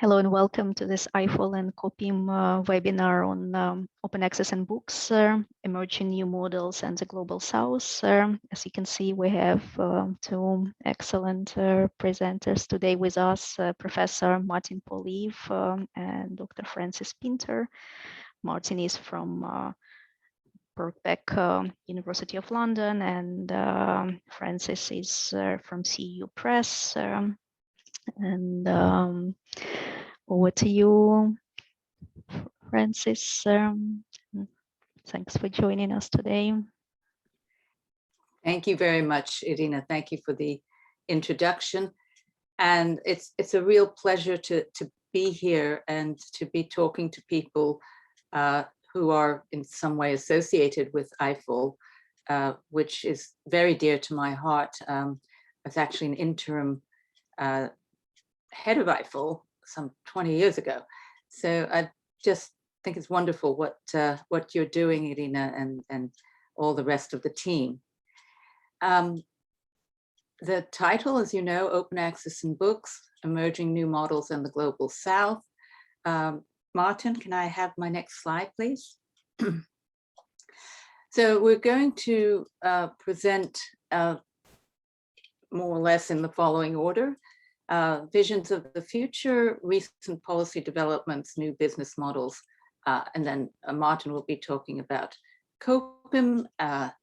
Hello and welcome to this EIFL and COPIM webinar on open access and books, emerging new models and the global south. As you can see, we have two excellent presenters today with us, Professor Martin Poliv and Dr. Francis Pinter. Martin is from Birkbeck University of London, and Francis is from CEU Press. Over to you, Francis. Thanks for joining us today. Thank you very much, Irina. Thank you for the introduction. And it's a real pleasure to be here and to be talking to people who are in some way associated with EIFL, which is very dear to my heart. I was actually an interim head of EIFL some 20 years ago. So I just think it's wonderful what you're doing, Irina, and all the rest of the team. The title, as you know, Open Access in Books, Emerging New Models in the Global South. Martin, can I have my next slide, please? So we're going to present more or less in the following order. Visions of the future, recent policy developments, new business models, and then Martin will be talking about COPIM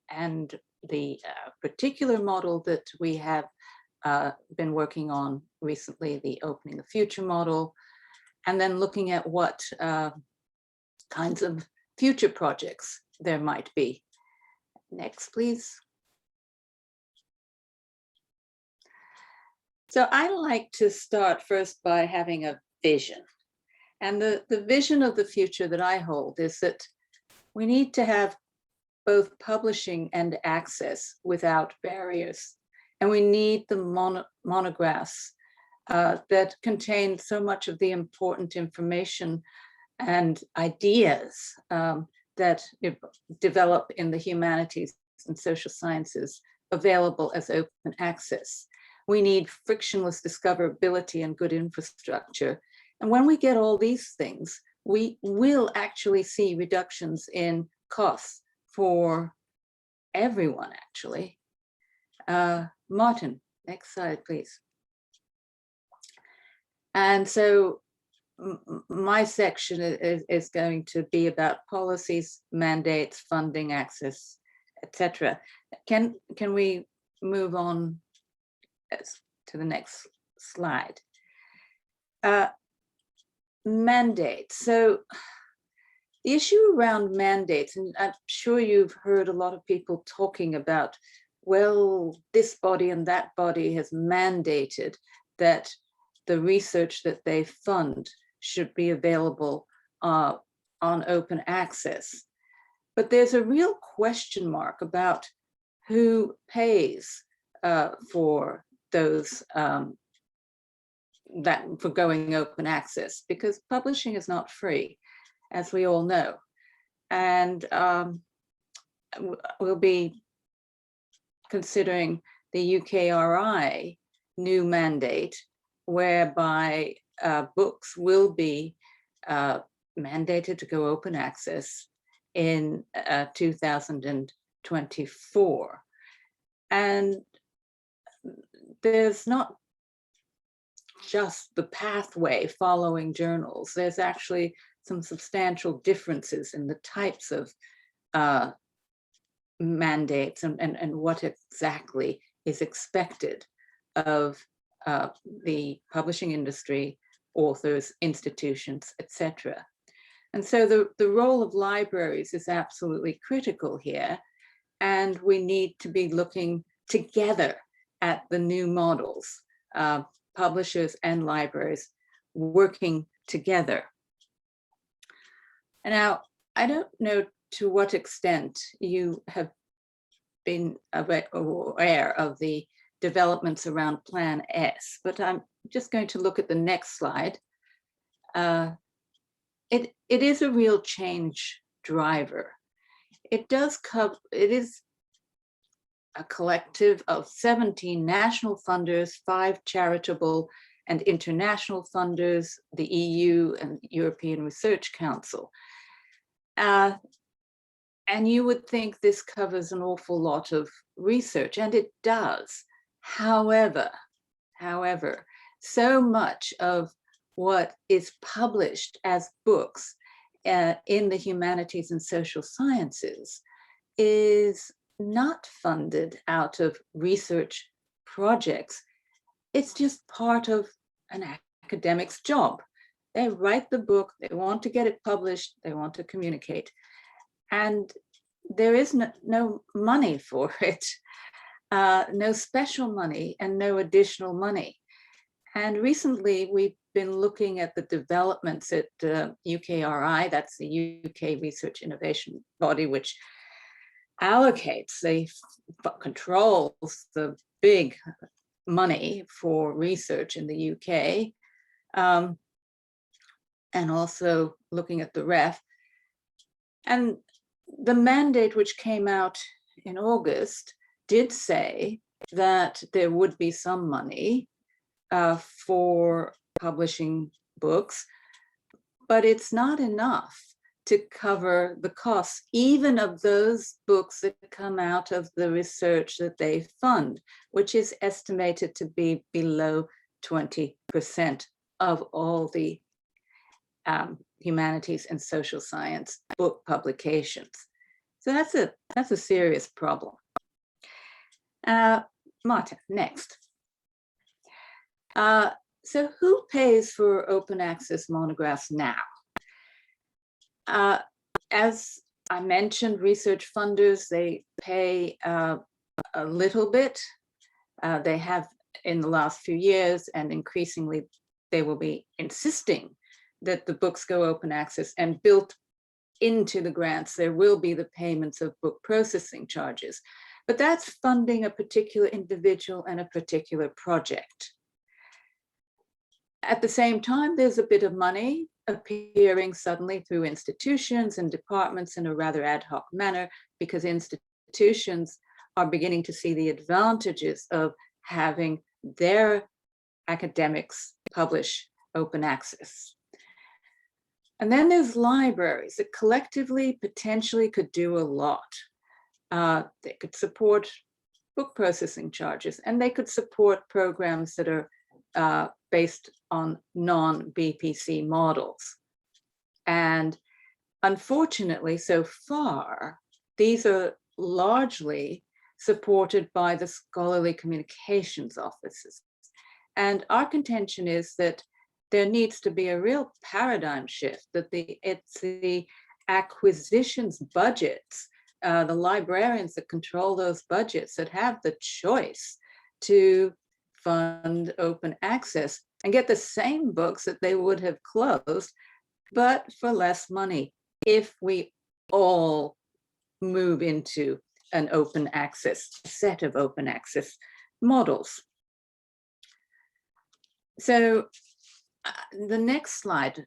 and the particular model that we have been working on recently, the Opening the Future model, and then looking at what kinds of future projects there might be. Next, please. So I like to start first by having a vision. And the vision of the future that I hold is that we need to have both publishing and access without barriers. And we need the monographs that contain so much of the important information and ideas that develop in the humanities and social sciences available as open access. We need frictionless discoverability and good infrastructure. And when we get all these things, we will actually see reductions in costs for everyone, actually. Martin, next slide, please. And so my section is going to be about policies, mandates, funding, access, etc. Can we move on to the next slide? Mandates. So the issue around mandates, and I'm sure you've heard a lot of people talking about, well, this body and that body has mandated that the research that they fund should be available on open access. But there's a real question mark about who pays for those for going open access, because publishing is not free, as we all know. And we'll be considering the UKRI new mandate, whereby books will be mandated to go open access in 2024. And there's not just the pathway following journals. There's actually some substantial differences in the types of mandates and what exactly is expected of the publishing industry, authors, institutions, etc. And so the role of libraries is absolutely critical here. And we need to be looking together at the new models, publishers and libraries working together. And now, I don't know to what extent you have been aware of the developments around Plan S, but I'm just going to look at the next slide. It is a real change driver. It is a collective of 17 national funders, 5 charitable and international funders, the EU and European Research Council. And you would think this covers an awful lot of research, and it does. However, so much of what is published as books in the humanities and social sciences is not funded out of research projects. It's just part of an academic's job. They write the book, they want to get it published, they want to communicate. And there is no money for it, no special money and no additional money. And recently we've been looking at the developments at UKRI, that's the UK Research Innovation Body, which allocates, controls the big money for research in the UK, and also looking at the REF. And the mandate which came out in August did say that there would be some money for publishing books, but it's not enough to cover the costs, even of those books that come out of the research that they fund, which is estimated to be below 20% of all the humanities and social science book publications. So that's a serious problem. Martin, next. So who pays for open access monographs now? As I mentioned, research funders, they pay a little bit. They have in the last few years, and increasingly they will be insisting that the books go open access, and built into the grants there will be the payments of book processing charges. But that's funding a particular individual and a particular project. At the same time, there's a bit of money appearing suddenly through institutions and departments in a rather ad hoc manner, because institutions are beginning to see the advantages of having their academics publish open access. And then there's libraries that collectively potentially could do a lot. They could support book processing charges, and they could support programs that are based on non-BPC models. And unfortunately, so far, these are largely supported by the scholarly communications offices. And our contention is that there needs to be a real paradigm shift, that it's the acquisitions budgets, the librarians that control those budgets, that have the choice to fund open access and get the same books that they would have closed, but for less money, if we all move into an open access, set of open access models. So the next slide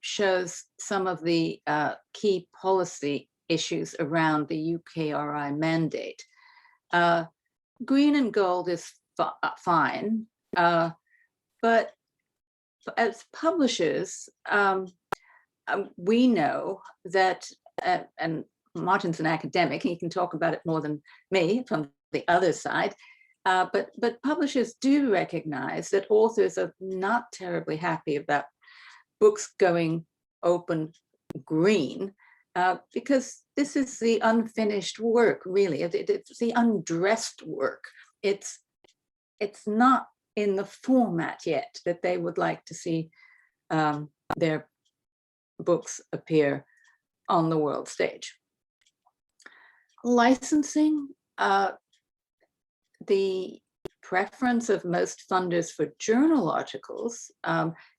shows some of the key policy issues around the UKRI mandate. Green and gold is fine, but as publishers, we know that, and Martin's an academic, he can talk about it more than me from the other side, but publishers do recognize that authors are not terribly happy about books going open green, because this is the unfinished work, really. It's the undressed work. It's not in the format yet that they would like to see their books appear on the world stage. Licensing, the preference of most funders for journal articles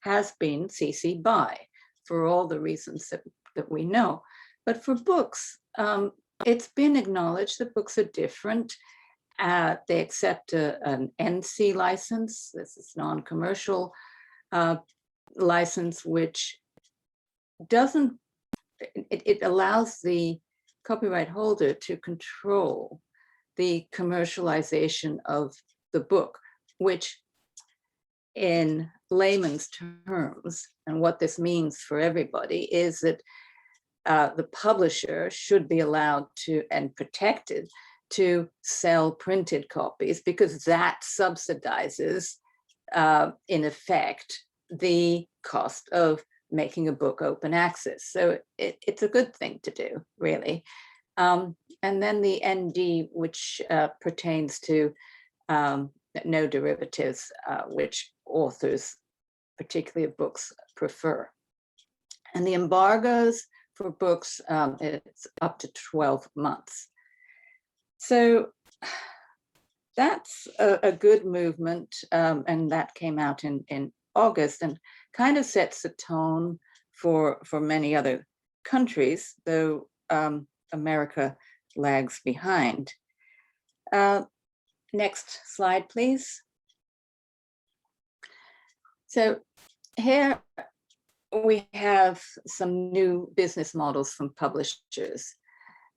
has been CC BY, for all the reasons that we know. But for books, it's been acknowledged that books are different. They accept an NC license. This is non-commercial license, which doesn't, it allows the copyright holder to control the commercialization of the book, which in layman's terms, and what this means for everybody, is that the publisher should be allowed to and protected to sell printed copies, because that subsidizes, in effect, the cost of making a book open access. So it's a good thing to do, really. And then the ND, which pertains to no derivatives, which authors, particularly of books, prefer. And the embargoes for books, it's up to 12 months. So that's a good movement, and that came out in August and kind of sets the tone for many other countries, though America lags behind. Next slide, please. So here we have some new business models from publishers.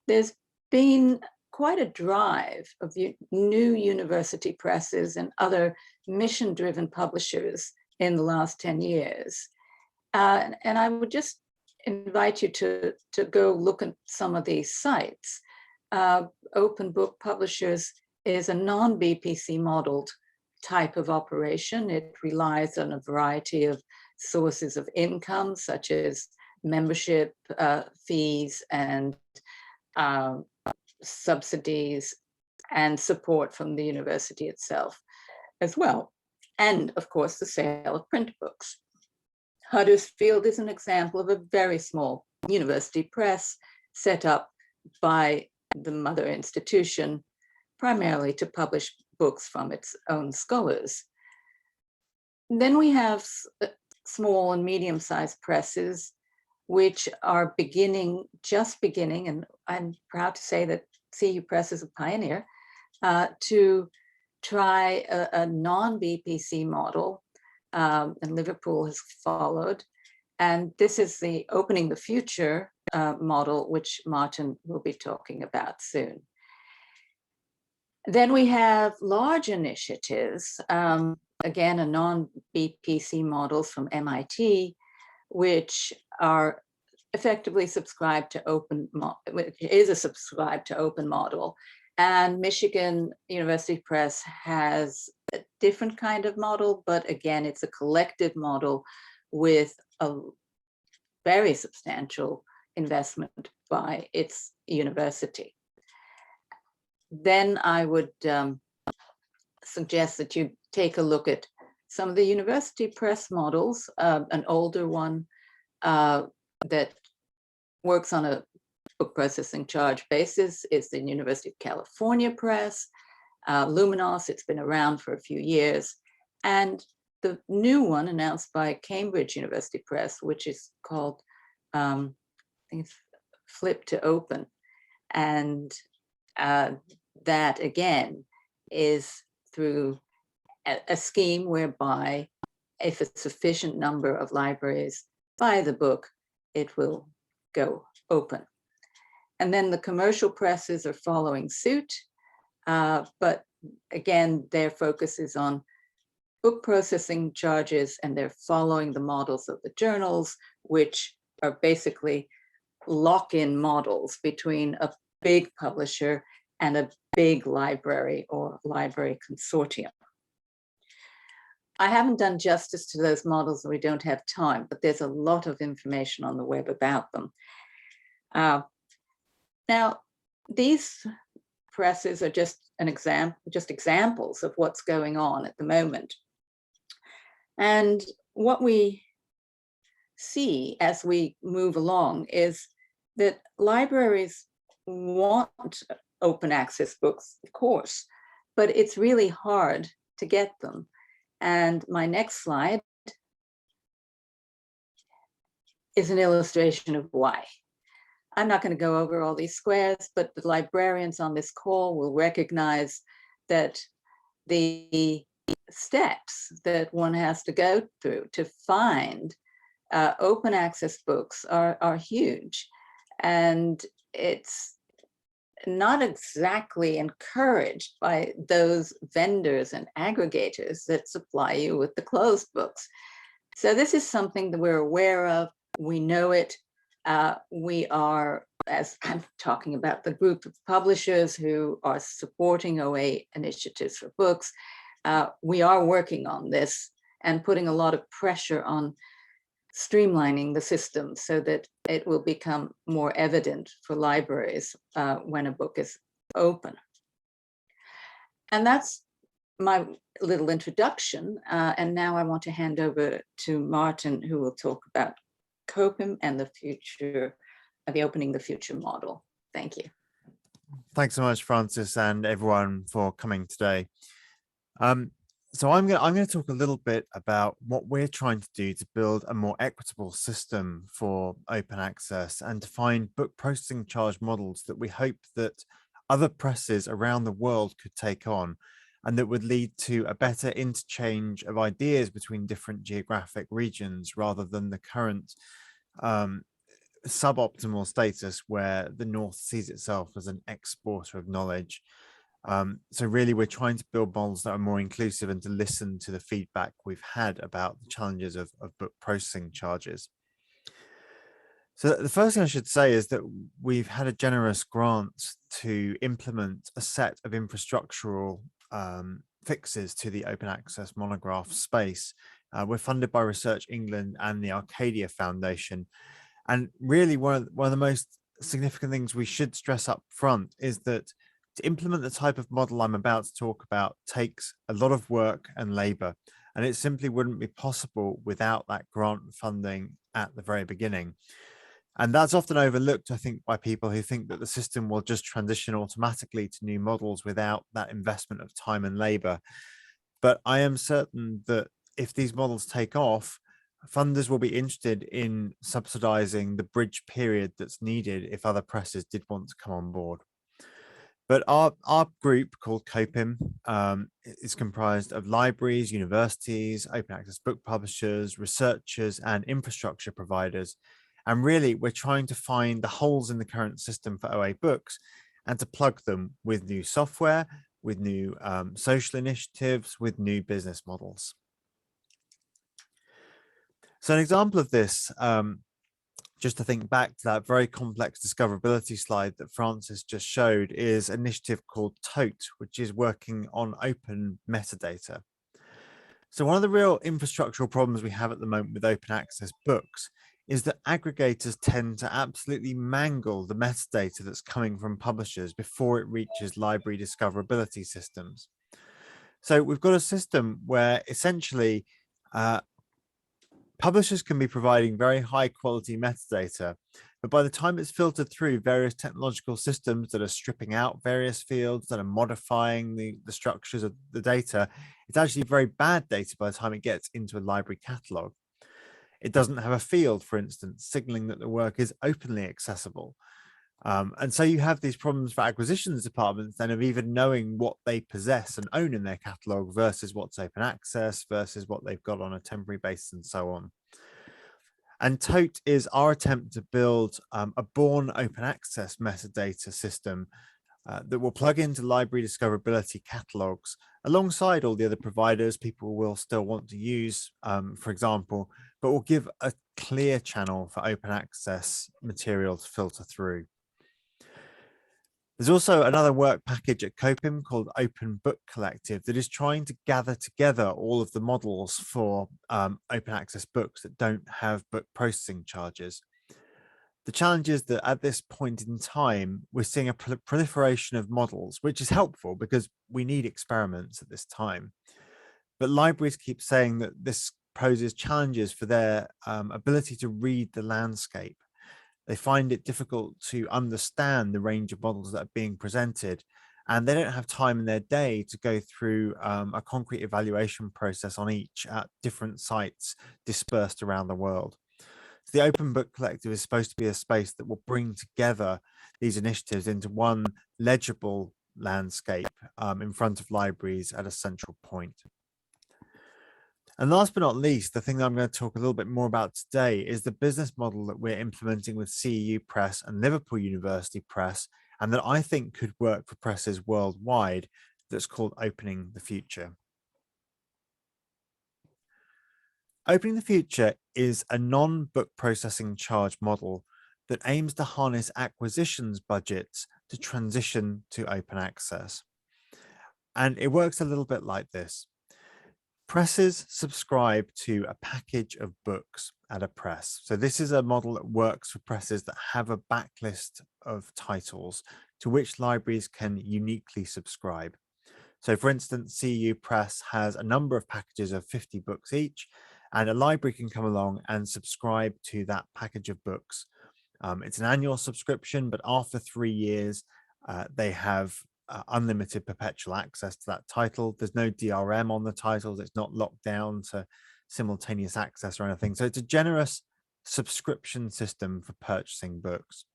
There's been quite a drive of new university presses and other mission-driven publishers in the last 10 years. And I would just invite you to go look at some of these sites. Open Book Publishers is a non-BPC modeled type of operation. It relies on a variety of sources of income, such as membership fees and subsidies and support from the university itself as well. And of course, the sale of print books. Huddersfield is an example of a very small university press set up by the mother institution, primarily to publish books from its own scholars. Then we have small and medium-sized presses, which are just beginning, and I'm proud to say that CU Press is a pioneer, to try a non-BPC model, and Liverpool has followed. And this is the Opening the Future model, which Martin will be talking about soon. Then we have large initiatives, again, a non-BPC models from MIT, which are effectively subscribed to open, which is a subscribed to open model. And Michigan University Press has a different kind of model, but again, it's a collective model with a very substantial investment by its university. Then I would suggest that you take a look at some of the university press models. An older one that works on a book processing charge basis is the University of California Press. Luminos, it's been around for a few years. And the new one announced by Cambridge University Press, which is called, I think it's Flip to Open. And that again is through a scheme whereby if a sufficient number of libraries buy the book, it will go open. And then the commercial presses are following suit, but again, their focus is on book processing charges, and they're following the models of the journals, which are basically lock-in models between a big publisher and a big library or library consortium. I haven't done justice to those models, and we don't have time, but there's a lot of information on the web about them. Now, these presses are just examples of what's going on at the moment. And what we see as we move along is that libraries want open access books, of course, but it's really hard to get them. And my next slide is an illustration of why. I'm not going to go over all these squares, but the librarians on this call will recognize that the steps that one has to go through to find open access books are huge. And it's not exactly encouraged by those vendors and aggregators that supply you with the closed books. So this is something that we're aware of. We know it. We are, as I'm talking about the group of publishers who are supporting OA initiatives for books, we are working on this and putting a lot of pressure on streamlining the system so that it will become more evident for libraries when a book is open. And that's my little introduction. And now I want to hand over to Martin, who will talk about COPIM and the future, the Opening the Future model. Thank you. Thanks so much, Frances, and everyone for coming today. So I'm going to talk a little bit about what we're trying to do to build a more equitable system for open access and to find book processing charge models that we hope that other presses around the world could take on, and that would lead to a better interchange of ideas between different geographic regions rather than the current suboptimal status where the North sees itself as an exporter of knowledge. So really, we're trying to build models that are more inclusive and to listen to the feedback we've had about the challenges of book processing charges. So the first thing I should say is that we've had a generous grant to implement a set of infrastructural fixes to the open access monograph space. We're funded by Research England and the Arcadia Foundation. And really, one of the most significant things we should stress up front is that to implement the type of model I'm about to talk about takes a lot of work and labor, and it simply wouldn't be possible without that grant funding at the very beginning. And that's often overlooked, I think, by people who think that the system will just transition automatically to new models without that investment of time and labor. But I am certain that if these models take off, funders will be interested in subsidizing the bridge period that's needed if other presses did want to come on board. But our group called COPIM is comprised of libraries, universities, open access book publishers, researchers, and infrastructure providers. And really, we're trying to find the holes in the current system for OA books and to plug them with new software, with new social initiatives, with new business models. So an example of this, just to think back to that very complex discoverability slide that Frances just showed, is an initiative called Tote, which is working on open metadata. So one of the real infrastructural problems we have at the moment with open access books is that aggregators tend to absolutely mangle the metadata that's coming from publishers before it reaches library discoverability systems. So we've got a system where essentially publishers can be providing very high quality metadata, but by the time it's filtered through various technological systems that are stripping out various fields, that are modifying the structures of the data, it's actually very bad data by the time it gets into a library catalog. It doesn't have a field, for instance, signaling that the work is openly accessible. And so you have these problems for acquisitions departments then of even knowing what they possess and own in their catalog versus what's open access versus what they've got on a temporary basis and so on. And Tote is our attempt to build a born open access metadata system that will plug into library discoverability catalogs alongside all the other providers people will still want to use, for example, but will give a clear channel for open access material to filter through. There's also another work package at COPIM called Open Book Collective that is trying to gather together all of the models for open access books that don't have book processing charges. The challenge is that at this point in time, we're seeing a proliferation of models, which is helpful because we need experiments at this time. But libraries keep saying that this poses challenges for their ability to read the landscape. They find it difficult to understand the range of models that are being presented, and they don't have time in their day to go through a concrete evaluation process on each at different sites dispersed around the world. So the Open Book Collective is supposed to be a space that will bring together these initiatives into one legible landscape in front of libraries at a central point. And last but not least, the thing that I'm going to talk a little bit more about today is the business model that we're implementing with CEU Press and Liverpool University Press and that I think could work for presses worldwide, that's called Opening the Future. Opening the Future is a non-book processing charge model that aims to harness acquisitions budgets to transition to open access. And it works a little bit like this. Presses subscribe to a package of books at a press. So this is a model that works for presses that have a backlist of titles to which libraries can uniquely subscribe. So for instance, CEU Press has a number of packages of 50 books each, and a library can come along and subscribe to that package of books. It's an annual subscription, but after 3 years, they have unlimited perpetual access to that title. There's no DRM on the titles. It's not locked down to simultaneous access or anything. So it's a generous subscription system for purchasing books.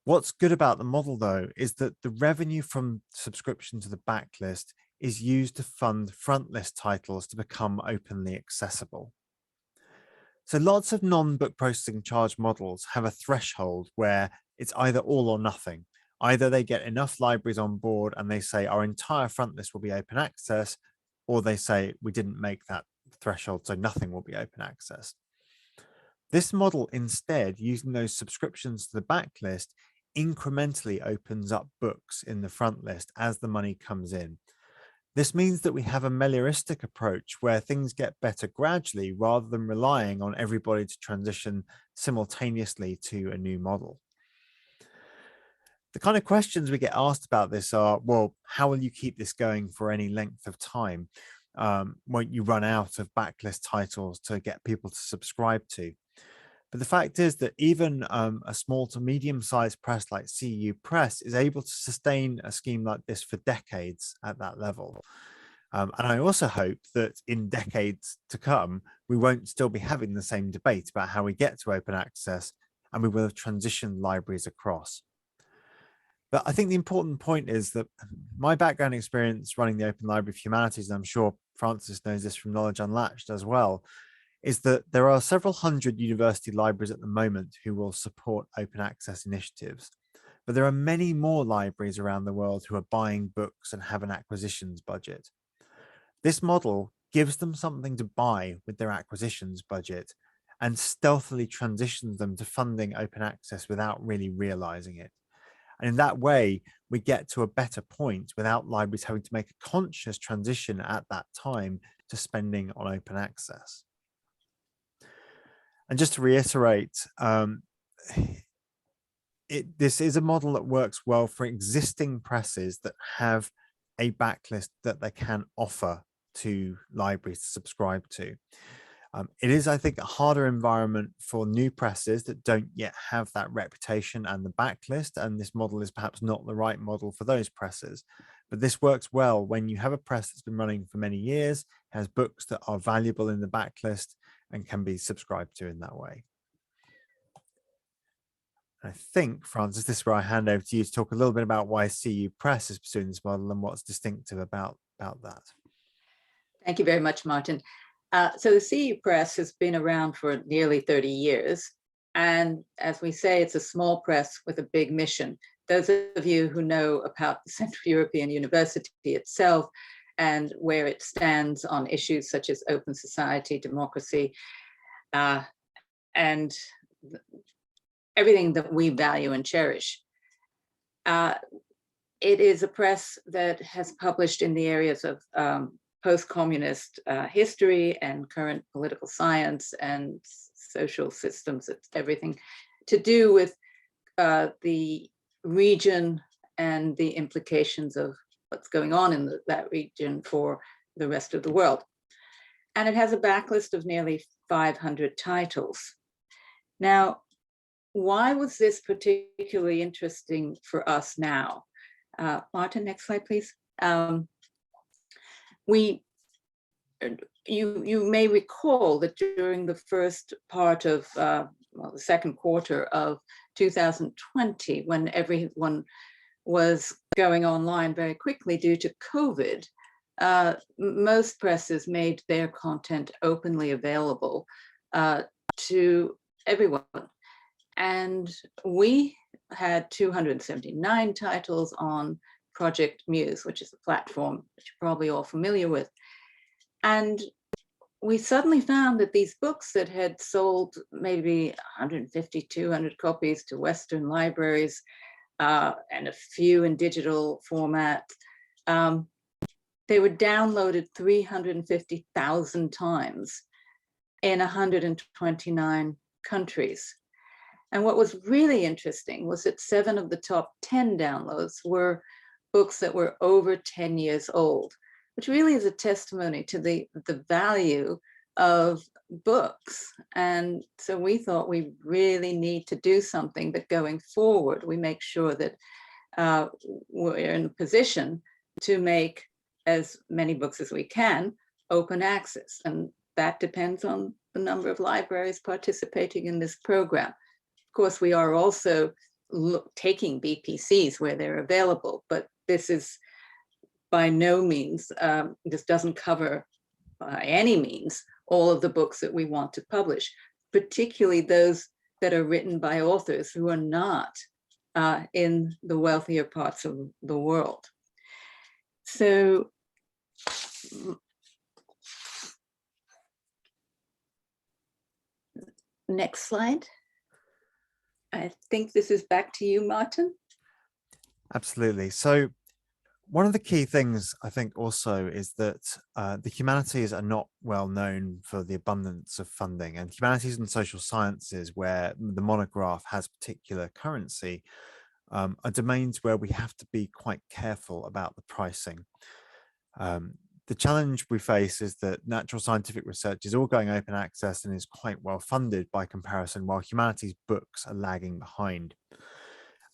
What's good about the model, though, is that the revenue from subscription to the backlist is used to fund frontlist titles to become openly accessible. So lots of non-book processing charge models have a threshold where it's either all or nothing. Either they get enough libraries on board and they say our entire front list will be open access, or they say we didn't make that threshold, so nothing will be open access. This model instead, using those subscriptions to the backlist, incrementally opens up books in the front list as the money comes in. This means that we have a melioristic approach where things get better gradually rather than relying on everybody to transition simultaneously to a new model. The kind of questions we get asked about this are, well, how will you keep this going for any length of time? Won't you run out of backlist titles to get people to subscribe to? But the fact is that even a small to medium-sized press like CEU Press is able to sustain a scheme like this for decades at that level. And I also hope that in decades to come, we won't still be having the same debate about how we get to open access, and we will have transitioned libraries across. But I think the important point is that my background experience running the Open Library of Humanities, and I'm sure Francis knows this from Knowledge Unlatched as well, is that there are several hundred university libraries at the moment who will support open access initiatives. But there are many more libraries around the world who are buying books and have an acquisitions budget. This model gives them something to buy with their acquisitions budget and stealthily transitions them to funding open access without really realizing it. And in that way, we get to a better point without libraries having to make a conscious transition at that time to spending on open access. And just to reiterate, this is a model that works well for existing presses that have a backlist that they can offer to libraries to subscribe to. It is, I think, a harder environment for new presses that don't yet have that reputation and the backlist, and this model is perhaps not the right model for those presses. But this works well when you have a press that's been running for many years, has books that are valuable in the backlist and can be subscribed to in that way. I think, Francis, this is where I hand over to you to talk a little bit about why CEU Press is pursuing this model and what's distinctive about that. Thank you very much, Martin. So the CEU Press has been around for nearly 30 years. And as we say, it's a small press with a big mission. Those of you who know about the Central European University itself and where it stands on issues such as open society, democracy, and everything that we value and cherish. It is a press that has published in the areas of post-communist history and current political science and social systems. It's everything to do with the region and the implications of what's going on in that region for the rest of the world. And it has a backlist of nearly 500 titles. Now, why was this particularly interesting for us now? Martin, next slide, please. You may recall that during the first part of, the second quarter of 2020, when everyone was going online very quickly due to COVID, most presses made their content openly available to everyone. And we had 279 titles on Project Muse, which is a platform that you're probably all familiar with. And we suddenly found that these books that had sold maybe 150, 200 copies to Western libraries, and a few in digital format, they were downloaded 350,000 times in 129 countries. And what was really interesting was that 7 of the top 10 downloads were books that were over 10 years old, which really is a testimony to the value of books. And so we thought we really need to do something that going forward, we make sure that we're in a position to make as many books as we can open access. And that depends on the number of libraries participating in this program. Of course, we are also taking BPCs where they're available, but this is by no means, this doesn't cover by any means all of the books that we want to publish, particularly those that are written by authors who are not in the wealthier parts of the world. So next slide. I think this is back to you, Martin. Absolutely. So one of the key things I think also is that the humanities are not well known for the abundance of funding, and humanities and social sciences, where the monograph has particular currency, are domains where we have to be quite careful about the pricing. The challenge we face is that natural scientific research is all going open access and is quite well funded by comparison, while humanities books are lagging behind.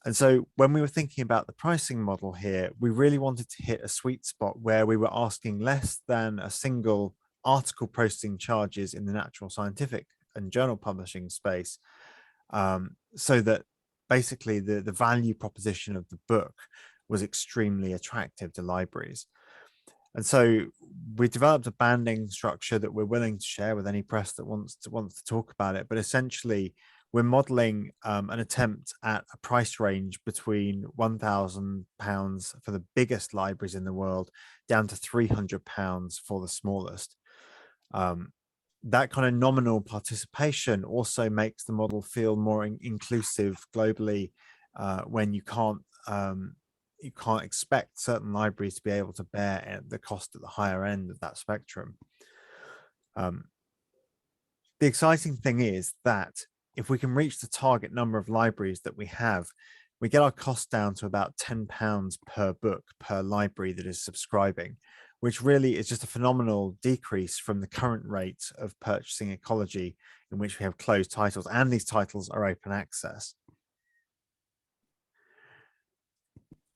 And so when we were thinking about the pricing model here, we really wanted to hit a sweet spot where we were asking less than a single article posting charges in the natural scientific and journal publishing space, so that basically the value proposition of the book was extremely attractive to libraries. And so we developed a banding structure that we're willing to share with any press that wants to talk about it. But essentially, we're modeling an attempt at a price range between £1,000 for the biggest libraries in the world down to £300 for the smallest. That kind of nominal participation also makes the model feel more inclusive globally, when you can't expect certain libraries to be able to bear the cost at the higher end of that spectrum. The exciting thing is that if we can reach the target number of libraries that we have, we get our costs down to about £10 per book per library that is subscribing, which really is just a phenomenal decrease from the current rate of purchasing ecology, in which we have closed titles, and these titles are open access.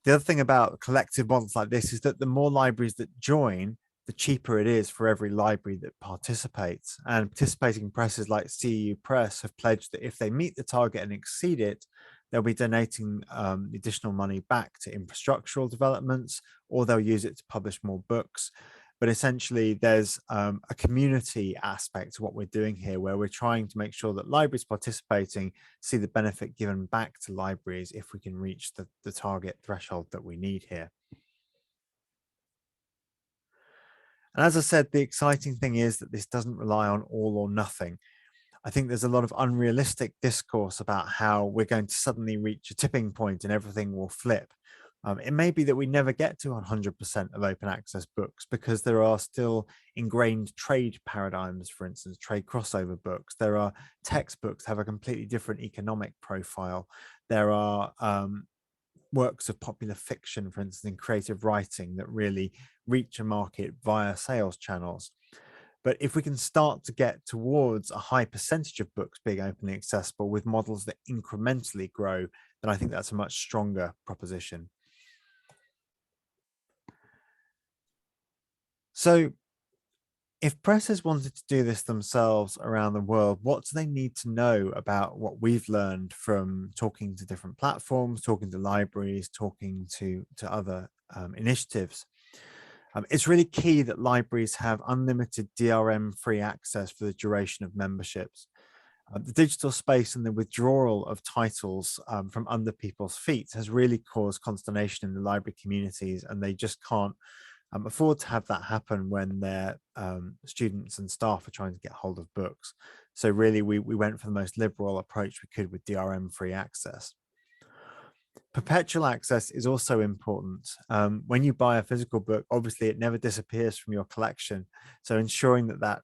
The other thing about collective models like this is that the more libraries that join, the cheaper it is for every library that participates. And participating presses like CEU Press have pledged that if they meet the target and exceed it, they'll be donating additional money back to infrastructural developments, or they'll use it to publish more books. But essentially, there's a community aspect to what we're doing here, where we're trying to make sure that libraries participating see the benefit given back to libraries if we can reach the target threshold that we need here. And as I said, the exciting thing is that this doesn't rely on all or nothing. I think there's a lot of unrealistic discourse about how we're going to suddenly reach a tipping point and everything will flip. It may be that we never get to 100% of open access books, because there are still ingrained trade paradigms, for instance, trade crossover books. There are textbooks that have a completely different economic profile. There are works of popular fiction, for instance, in creative writing, that really reach a market via sales channels. But if we can start to get towards a high percentage of books being openly accessible with models that incrementally grow, then I think that's a much stronger proposition. So if presses wanted to do this themselves around the world, what do they need to know about what we've learned from talking to different platforms, talking to libraries, talking to other initiatives? It's really key that libraries have unlimited DRM-free access for the duration of memberships. The digital space and the withdrawal of titles from under people's feet has really caused consternation in the library communities, and they just can't afford to have that happen when their students and staff are trying to get hold of books. So really, we went for the most liberal approach we could with DRM-free access. Perpetual access is also important. When you buy a physical book, obviously it never disappears from your collection. So ensuring that that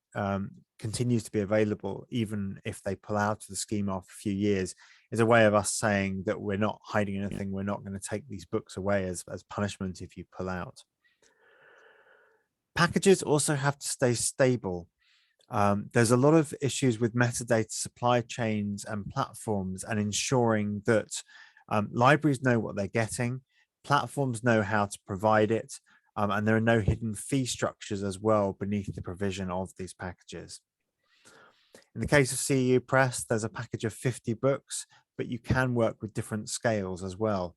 continues to be available, even if they pull out of the scheme after a few years, is a way of us saying that we're not hiding anything. We're not going to take these books away as punishment if you pull out. Packages also have to stay stable. There's a lot of issues with metadata supply chains and platforms, and ensuring that libraries know what they're getting, platforms know how to provide it, and there are no hidden fee structures as well beneath the provision of these packages. In the case of CEU Press, there's a package of 50 books, but you can work with different scales as well.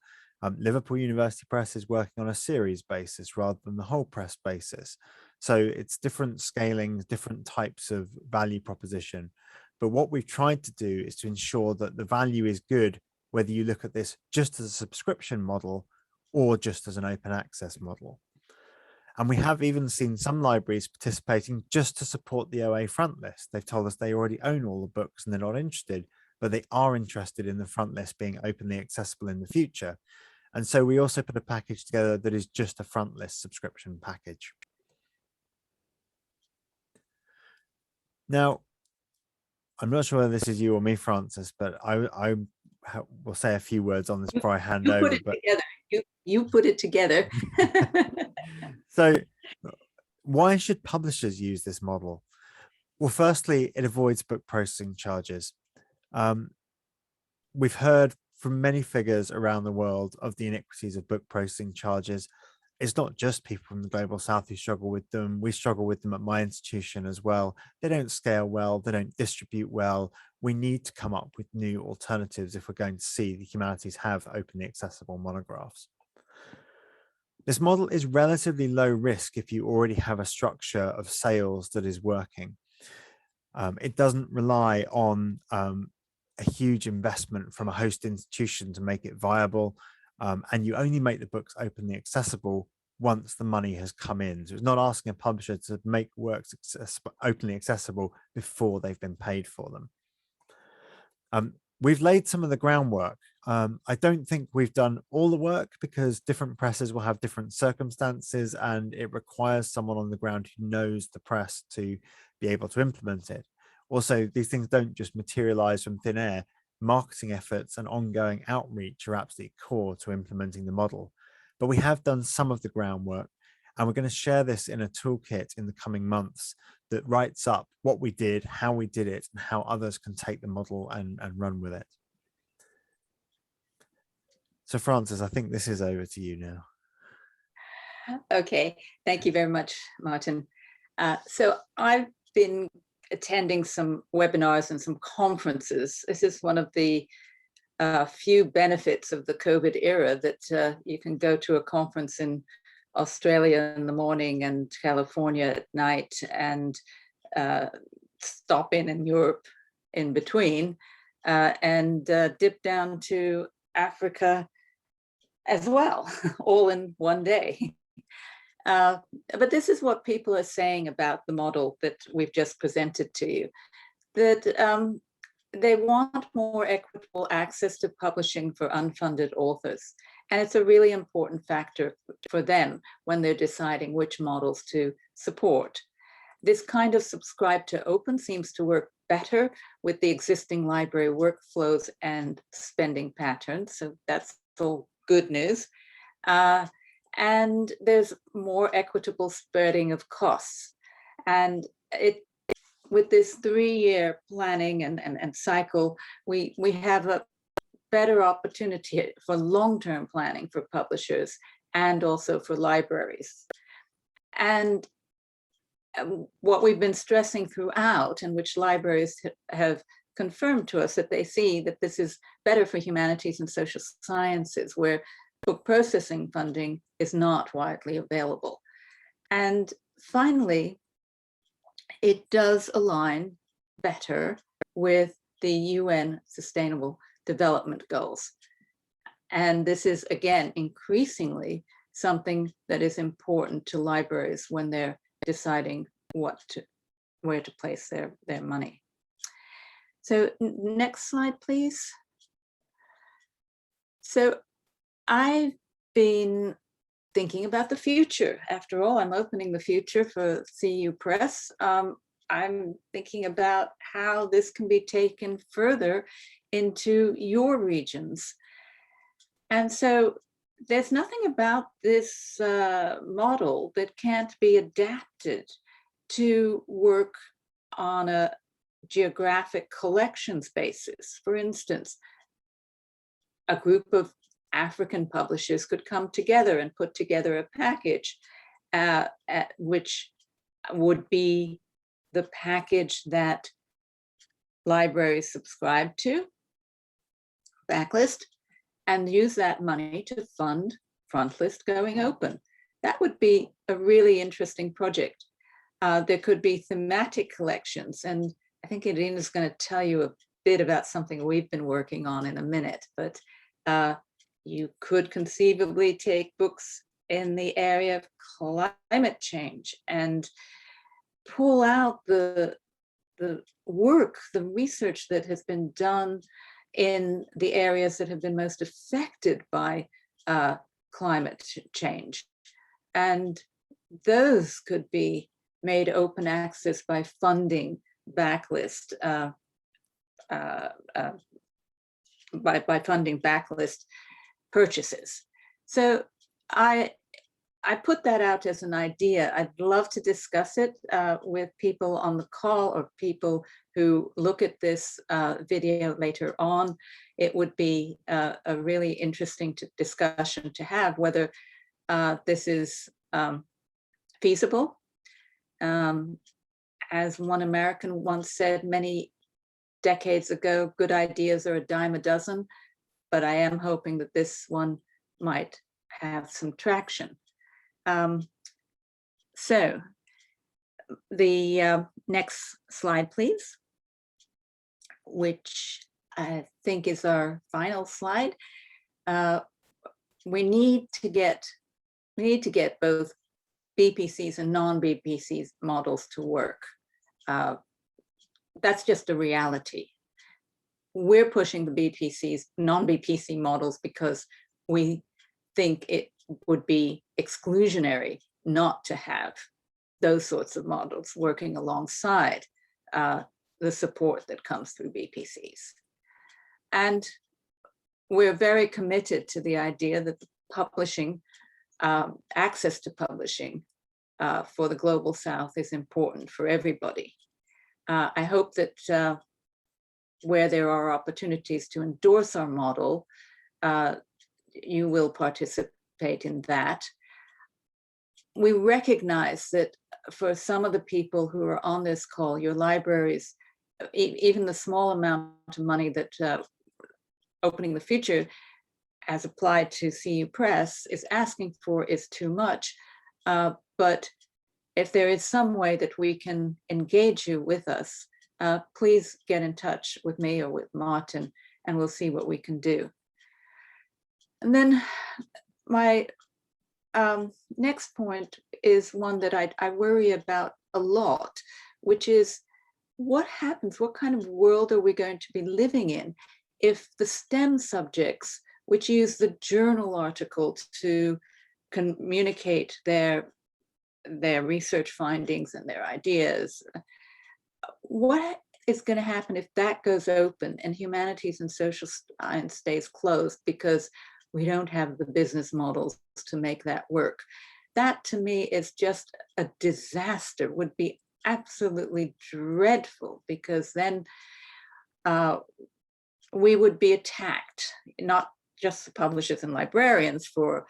Liverpool University Press is working on a series basis rather than the whole press basis. So it's different scalings, different types of value proposition. But what we've tried to do is to ensure that the value is good, whether you look at this just as a subscription model or just as an open access model. And we have even seen some libraries participating just to support the OA front list. They've told us they already own all the books and they're not interested, but they are interested in the front list being openly accessible in the future. And so we also put a package together that is just a front list subscription package. Now, I'm not sure whether this is you or me, Francis, but I will say a few words on this before I hand over. Put it together. You put it together. So why should publishers use this model? Well, firstly, it avoids book processing charges. We've heard from many figures around the world of the iniquities of book processing charges. It's not just people from the global south who struggle with them. We struggle with them at my institution as well. They don't scale well, they don't distribute well. We need to come up with new alternatives if we're going to see the humanities have openly accessible monographs. This model is relatively low risk if you already have a structure of sales that is working. It doesn't rely on a huge investment from a host institution to make it viable, and you only make the books openly accessible once the money has come in. So it's not asking a publisher to make works openly accessible before they've been paid for them. We've laid some of the groundwork. I don't think we've done all the work because different presses will have different circumstances, and it requires someone on the ground who knows the press to be able to implement it. Also, these things don't just materialize from thin air. Marketing efforts and ongoing outreach are absolutely core to implementing the model. But we have done some of the groundwork, and we're going to share this in a toolkit in the coming months that writes up what we did, how we did it, and how others can take the model and run with it. So Francis, I think this is over to you now. Okay, thank you very much, Martin. So I've been attending some webinars and some conferences. This is one of the few benefits of the COVID era, that you can go to a conference in Australia in the morning and California at night, and stop in Europe in between, and dip down to Africa as well, all in one day. But this is what people are saying about the model that we've just presented to you, that they want more equitable access to publishing for unfunded authors. And it's a really important factor for them when they're deciding which models to support. This kind of subscribe to open seems to work better with the existing library workflows and spending patterns. So that's all good news. And there's more equitable spreading of costs. And with this 3-year planning and cycle, we have a better opportunity for long-term planning for publishers and also for libraries. And what we've been stressing throughout, and which libraries have confirmed to us, that they see that this is better for humanities and social sciences, where book processing funding is not widely available. And finally, it does align better with the UN Sustainable Development Goals. And this is, again, increasingly something that is important to libraries when they're deciding where to place their money. So next slide, please. So I've been thinking about the future. After all, I'm opening the future for CU Press. I'm thinking about how this can be taken further into your regions. And so there's nothing about this model that can't be adapted to work on a geographic collections basis. For instance, a group of African publishers could come together and put together a package which would be the package that libraries subscribe to, Backlist, and use that money to fund Frontlist Going Open. That would be a really interesting project. There could be thematic collections, and I think Irina's going to tell you a bit about something we've been working on in a minute, but you could conceivably take books in the area of climate change and pull out the work, the research that has been done in the areas that have been most affected by climate change. And those could be made open access by funding Backlist, by funding Backlist purchases. So I put that out as an idea. I'd love to discuss it with people on the call or people who look at this video later on. It would be a really interesting discussion to have whether this is feasible. As one American once said many decades ago, good ideas are a dime a dozen, but I am hoping that this one might have some traction. So the next slide, please, which I think is our final slide. We need to get both BPCs and non-BPCs models to work. That's just a reality. We're pushing the BPCs, non-BPC models because we think it would be exclusionary not to have those sorts of models working alongside the support that comes through BPCs. And we're very committed to the idea that the publishing, access to publishing for the Global South is important for everybody. I hope that where there are opportunities to endorse our model, you will participate in that. We recognize that for some of the people who are on this call, your libraries, even the small amount of money that Opening the Future as applied to CU Press is asking for is too much. But if there is some way that we can engage you with us, please get in touch with me or with Martin, and we'll see what we can do. And then my next point is one that I worry about a lot, which is what happens, what kind of world are we going to be living in if the STEM subjects, which use the journal article to communicate their research findings and their ideas, what is going to happen if that goes open and humanities and social science stays closed because we don't have the business models to make that work? That to me is just a disaster, would be absolutely dreadful, because then we would be attacked, not just the publishers and librarians for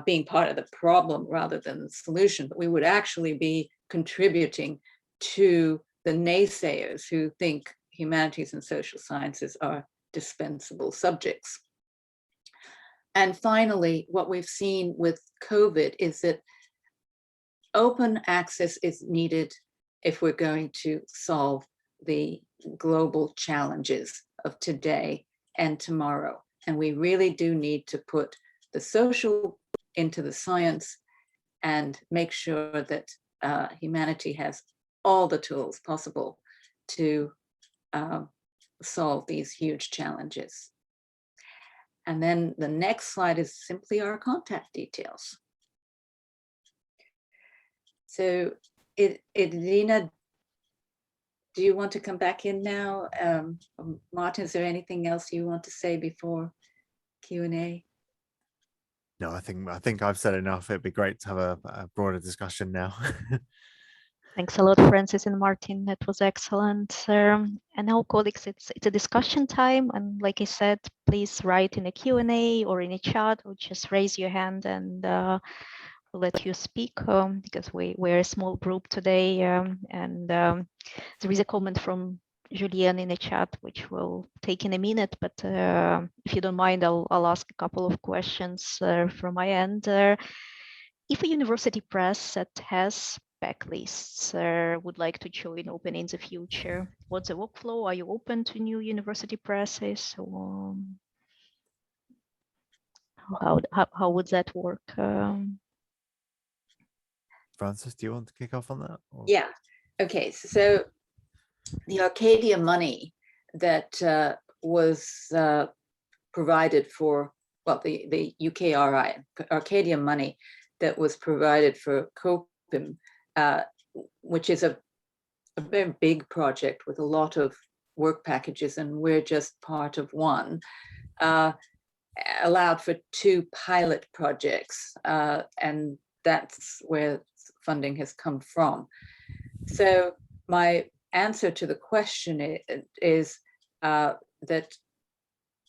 being part of the problem rather than the solution, but we would actually be contributing to the naysayers who think humanities and social sciences are dispensable subjects. And finally, what we've seen with COVID is that open access is needed if we're going to solve the global challenges of today and tomorrow. And we really do need to put the social into the science and make sure that humanity has all the tools possible to solve these huge challenges. And then the next slide is simply our contact details. So, Irina, do you want to come back in now? Martin, is there anything else you want to say before Q&A? No, I think I've said enough. It'd be great to have a broader discussion now. Thanks a lot, Francis and Martin. That was excellent. And now, colleagues, it's a discussion time. And like I said, please write in a Q&A or in a chat, or just raise your hand and we'll let you speak, because we're a small group today. There is a comment from Julian in the chat, which will take in a minute, but if you don't mind, I'll ask a couple of questions from my end. If a university press that has backlists would like to join Open in the future, what's the workflow? Are you open to new university presses? Or how would that work? Francis, do you want to kick off on that? Or? Yeah. Okay. So the Arcadia money that was provided for, well, the UKRI, Arcadia money that was provided for COPIM, which is a very big project with a lot of work packages, and we're just part of one, allowed for 2 pilot projects, and that's where funding has come from. So my answer to the question is that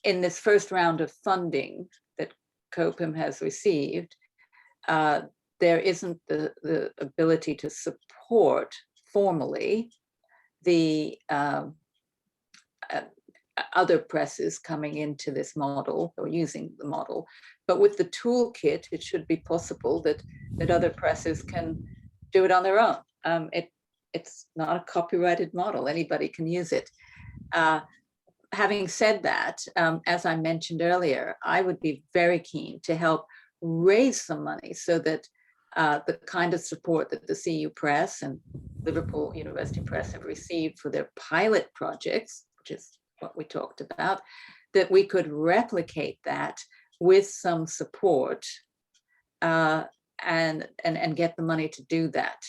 in this first round of funding that COPIM has received, there isn't the ability to support formally the other presses coming into this model or using the model. But with the toolkit, it should be possible that other presses can do it on their own. It's not a copyrighted model. Anybody can use it. Having said that, as I mentioned earlier, I would be very keen to help raise some money so that the kind of support that the CU Press and Liverpool University Press have received for their pilot projects, which is what we talked about, that we could replicate that with some support and get the money to do that.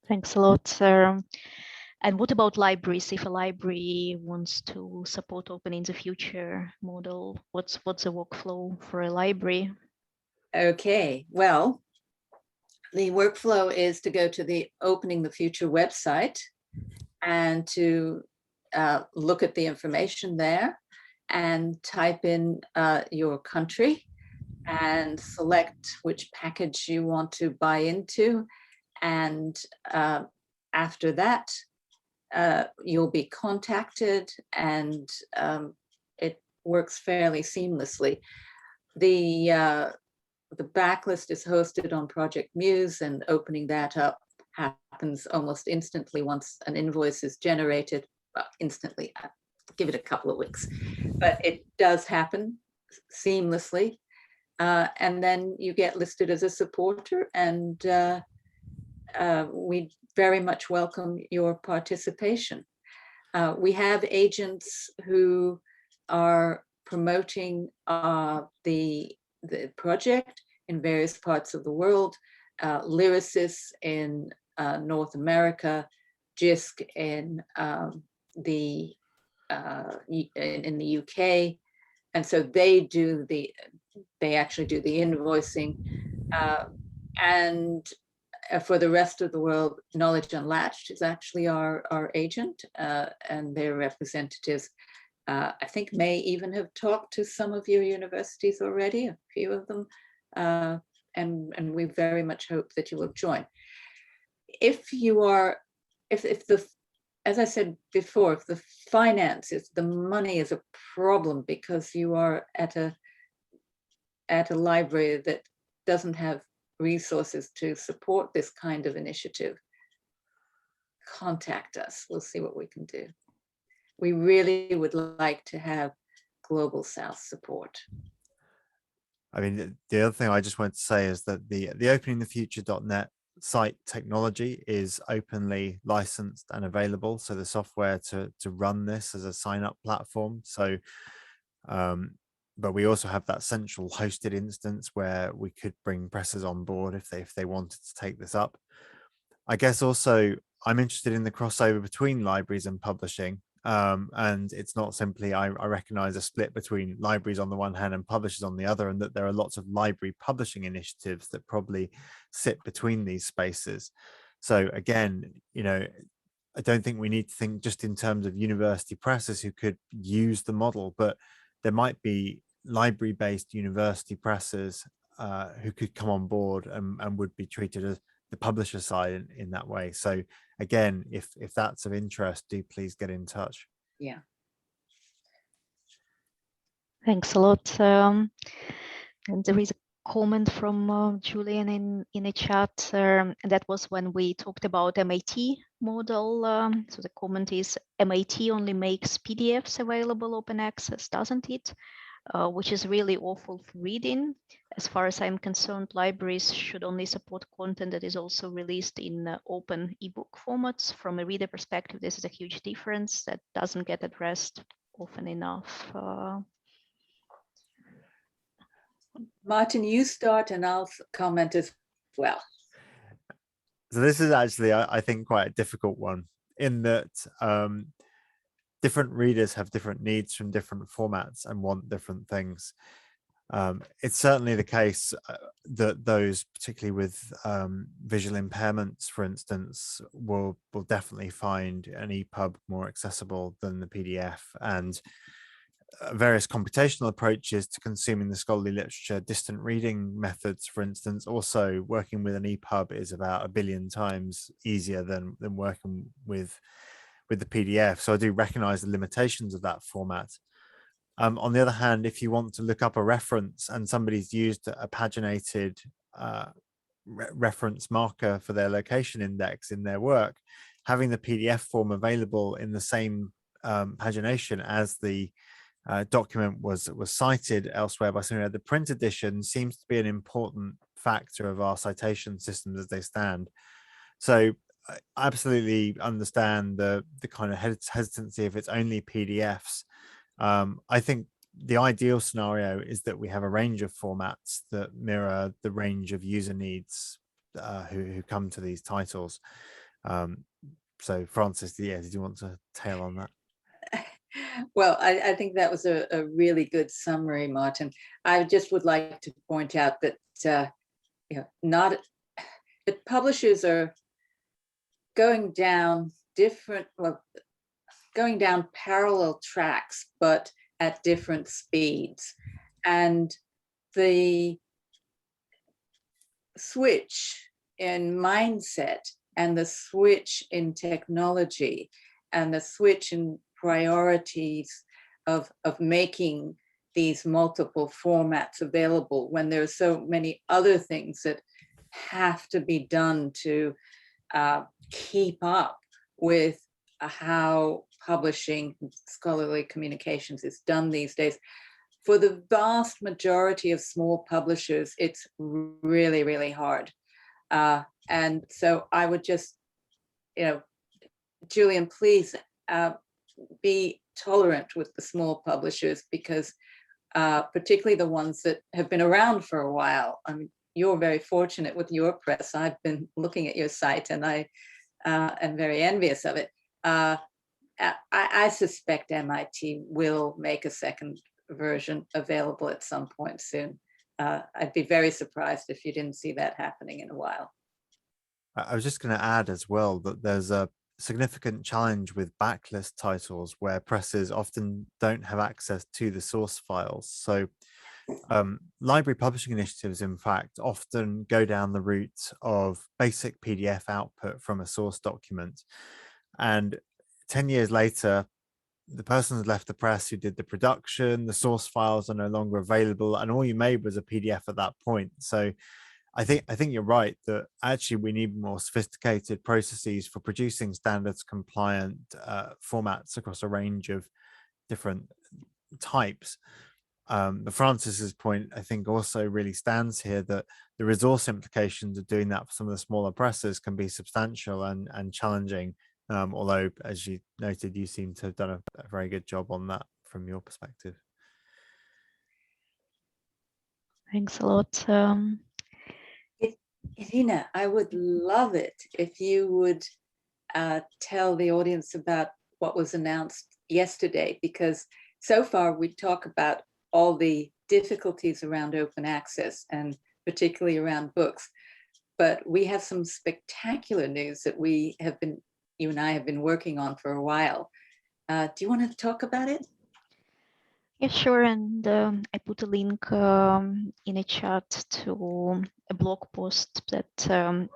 Thanks a lot. And what about libraries? If a library wants to support Open in the Future model, what's the workflow for a library? Okay, well, the workflow is to go to the Opening the Future website and to look at the information there and type in your country and select which package you want to buy into. And after that, you'll be contacted, and it works fairly seamlessly. The backlist is hosted on Project Muse, and opening that up happens almost instantly once an invoice is generated. Well, instantly, give it a couple of weeks, but it does happen seamlessly. And then you get listed as a supporter, and we very much welcome your participation. We have agents who are promoting the project in various parts of the world, Lyrasis in North America, JISC in the UK, and so they actually do the invoicing, and for the rest of the world, Knowledge Unlatched is actually our agent, and their representatives, I think, may even have talked to some of your universities already, a few of them, and we very much hope that you will join. As I said before, if the finances, the money is a problem because you are at a library that doesn't have resources to support this kind of initiative, contact us. We'll see what we can do. We really would like to have Global South support. I mean, the other thing I just wanted to say is that the openingthefuture.net site technology is openly licensed and available. So the software to run this as a sign-up platform. So, but we also have that central hosted instance where we could bring presses on board if they wanted to take this up. I guess also I'm interested in the crossover between libraries and publishing. And it's not simply, I recognize a split between libraries on the one hand and publishers on the other, and that there are lots of library publishing initiatives that probably sit between these spaces. So again, you know, I don't think we need to think just in terms of university presses who could use the model, but there might be library-based university presses who could come on board and would be treated as the publisher side in that way. So again, if that's of interest, do please get in touch. Yeah. Thanks a lot. And there is a comment from Julian in a chat, and that was when we talked about MIT model. So the comment is, MIT only makes PDFs available open access, doesn't it? Which is really awful for reading. As far as I'm concerned, libraries should only support content that is also released in open ebook formats. From a reader perspective, this is a huge difference that doesn't get addressed often enough. Martin, you start and I'll comment as well. So this is actually, I think, quite a difficult one in that different readers have different needs from different formats and want different things. It's certainly the case that those, particularly with visual impairments, for instance, will definitely find an EPUB more accessible than the PDF. And various computational approaches to consuming the scholarly literature, distant reading methods, for instance, also working with an EPUB is about 1 billion times easier than working with the PDF. So I do recognize the limitations of that format. On the other hand, if you want to look up a reference and somebody's used a paginated reference marker for their location index in their work, having the PDF form available in the same pagination as the document was cited elsewhere by somebody, the print edition seems to be an important factor of our citation systems as they stand. So I absolutely understand the kind of hesitancy if it's only PDFs. I think the ideal scenario is that we have a range of formats that mirror the range of user needs who come to these titles. So Francis, yeah, did you want to tail on that? Well, I think that was a really good summary, Martin. I just would like to point out that that publishers are going down going down parallel tracks, but at different speeds. And the switch in mindset and the switch in technology and the switch in priorities of making these multiple formats available when there are so many other things that have to be done to keep up with how publishing scholarly communications is done these days. For the vast majority of small publishers, it's really, really hard. And so I would just, Julian, please be tolerant with the small publishers, because particularly the ones that have been around for a while. I mean, you're very fortunate with your press. I've been looking at your site and I am very envious of it. I suspect MIT will make a second version available at some point soon. I'd be very surprised if you didn't see that happening in a while. I was just going to add as well that there's a significant challenge with backlist titles where presses often don't have access to the source files. So library publishing initiatives, in fact, often go down the route of basic PDF output from a source document. And 10 years later, the person has left the press who did the production, the source files are no longer available, and all you made was a PDF at that point. So I think you're right that actually we need more sophisticated processes for producing standards compliant formats across a range of different types. But Francis's point, I think, also really stands here, that the resource implications of doing that for some of the smaller presses can be substantial and challenging. Although, as you noted, you seem to have done a very good job on that from your perspective. Thanks a lot. Irina, I would love it if you would tell the audience about what was announced yesterday, because so far we talk about all the difficulties around open access and particularly around books, but we have some spectacular news that you and I have been working on for a while. Do you want to talk about it? Yeah, sure. And I put a link in a chat to a blog post that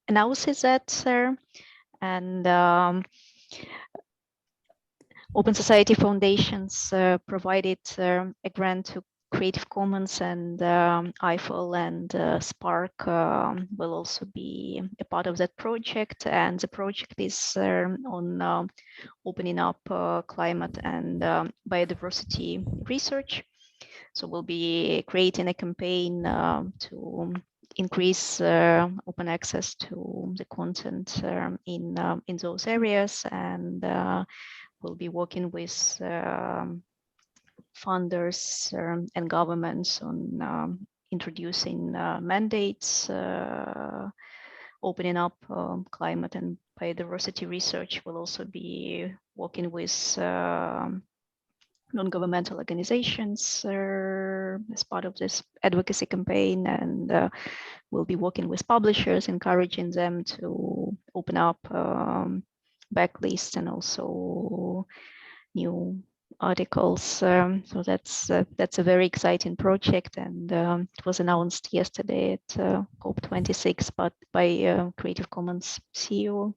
announces that. And Open Society Foundations provided a grant to Creative Commons, and EIFL and Spark will also be a part of that project. And the project is on opening up climate and biodiversity research. So we'll be creating a campaign to increase open access to the content in those areas, and we'll be working with funders and governments on introducing mandates, opening up climate and biodiversity research. We'll also be working with non-governmental organizations as part of this advocacy campaign, and we'll be working with publishers, encouraging them to open up backlists and also new articles. So that's a very exciting project, and it was announced yesterday at COP26 by Creative Commons CEO.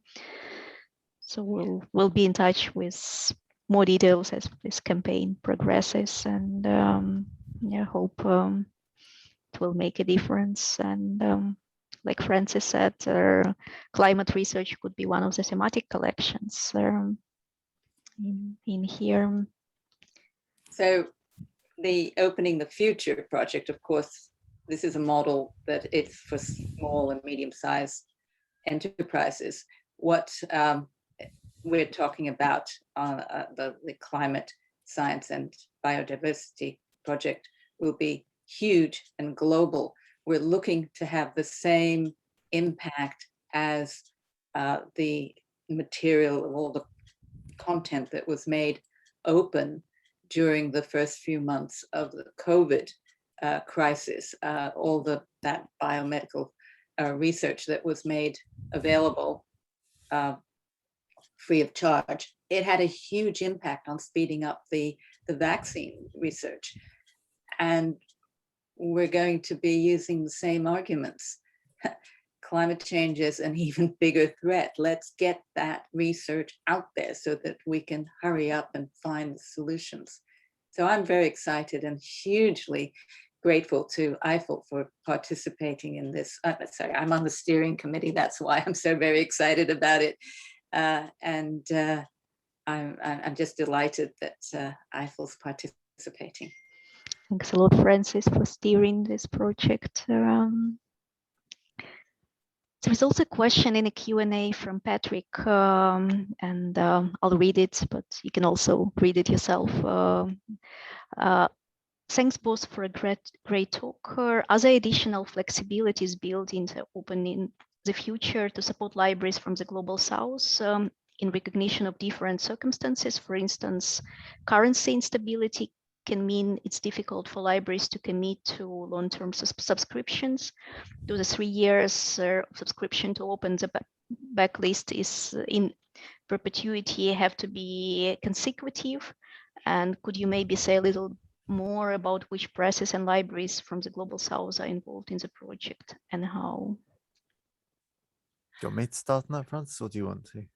So we'll be in touch with more details as this campaign progresses, and yeah, hope it will make a difference. And like Francis said, climate research could be one of the thematic collections in here. So the Opening the Future project, of course, this is a model that it's for small and medium-sized enterprises. What we're talking about the climate science and biodiversity project will be huge and global. We're looking to have the same impact as the material, all the content that was made open during the first few months of the COVID crisis, all that biomedical research that was made available free of charge. It had a huge impact on speeding up the vaccine research. And we're going to be using the same arguments. Climate change is an even bigger threat. Let's get that research out there so that we can hurry up and find the solutions. So I'm very excited and hugely grateful to EIFL for participating in this. Sorry, I'm on the steering committee. That's why I'm so very excited about it. I'm just delighted that EIFL's participating. Thanks a lot, Francis, for steering this project. There's also a question in a Q&A from Patrick, and I'll read it, but you can also read it yourself. Thanks both for a great talk. Are there additional flexibilities built into Opening the Future to support libraries from the Global South in recognition of different circumstances? For instance, currency instability can mean it's difficult for libraries to commit to long-term subscriptions. Do the 3 years of subscription to open the backlist is in perpetuity have to be consecutive? And could you maybe say a little more about which presses and libraries from the Global South are involved in the project and how? Do you want me to start on that, Francis, or do you want to?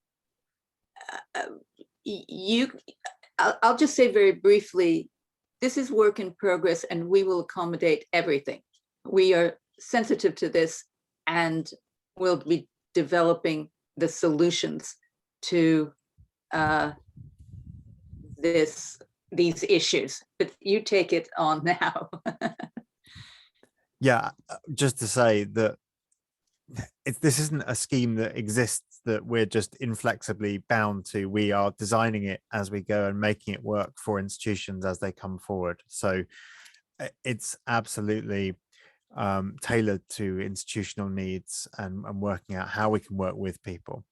I'll just say very briefly, this is work in progress and we will accommodate everything. We are sensitive to this and will be developing the solutions to these issues. But you take it on now. Yeah, just to say that this isn't a scheme that exists that we're just inflexibly bound to. We are designing it as we go and making it work for institutions as they come forward. So it's absolutely tailored to institutional needs and working out how we can work with people.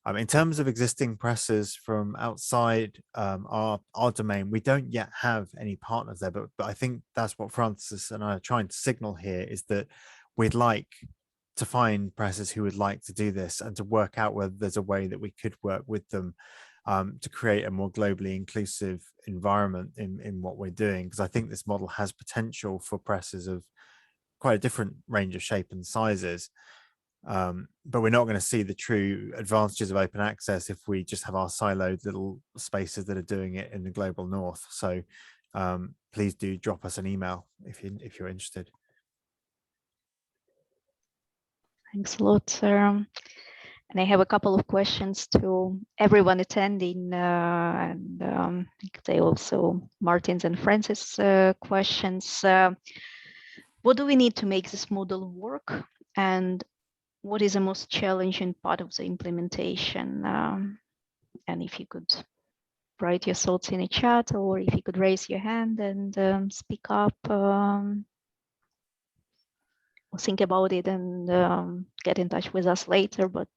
In terms of existing presses from outside our domain, we don't yet have any partners there, but I think that's what Francis and I are trying to signal here, is that we'd like to find presses who would like to do this and to work out whether there's a way that we could work with them to create a more globally inclusive environment in what we're doing. Because I think this model has potential for presses of quite a different range of shape and sizes. But we're not going to see the true advantages of open access if we just have our siloed little spaces that are doing it in the global north. So please do drop us an email if you're interested. Thanks a lot, sir. And I have a couple of questions to everyone attending, and they also Martin's and Francis' questions. What do we need to make this model work? And what is the most challenging part of the implementation? And if you could write your thoughts in a chat, or if you could raise your hand and speak up, or think about it and get in touch with us later. But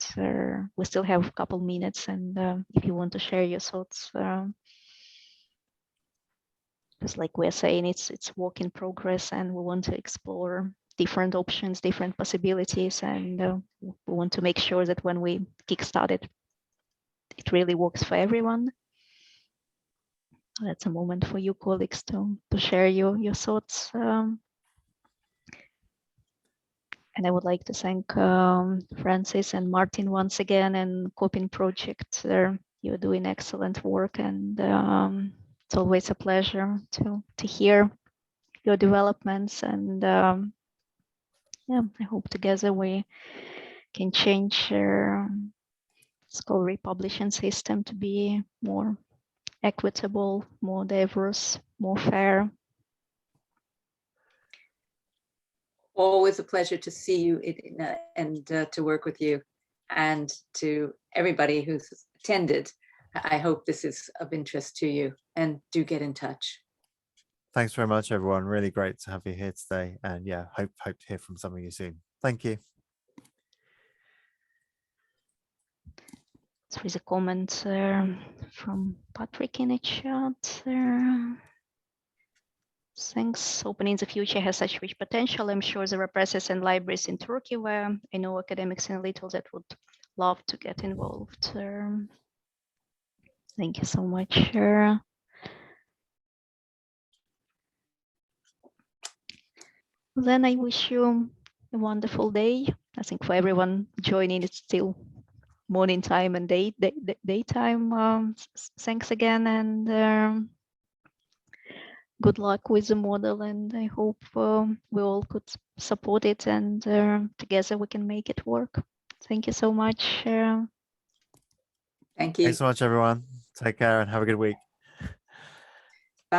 we still have a couple minutes, and if you want to share your thoughts, just like we're saying, it's work in progress, and we want to explore different options, different possibilities, and we want to make sure that when we kickstart it, it really works for everyone. That's a moment for you, colleagues, to share your thoughts. And I would like to thank Francis and Martin once again, and COPIM project. You're doing excellent work, and it's always a pleasure to hear your developments. And yeah, I hope together we can change scholarly publishing system to be more equitable, more diverse, more fair. Always a pleasure to see you and to work with you, and to everybody who's attended. I hope this is of interest to you, and do get in touch. Thanks very much, everyone. Really great to have you here today. And yeah, hope to hear from some of you soon. Thank you. There is a comment from Patrick in the chat. Thanks. Open in the Future has such rich potential. I'm sure there are presses and libraries in Turkey where I know academics in Little that would love to get involved. Thank you so much. Then I wish you a wonderful day. I think for everyone joining, it's still morning time and daytime. Thanks again, and good luck with the model, and I hope we all could support it, and together we can make it work. Thank you so much. Thank you. Thanks so much, everyone. Take care and have a good week.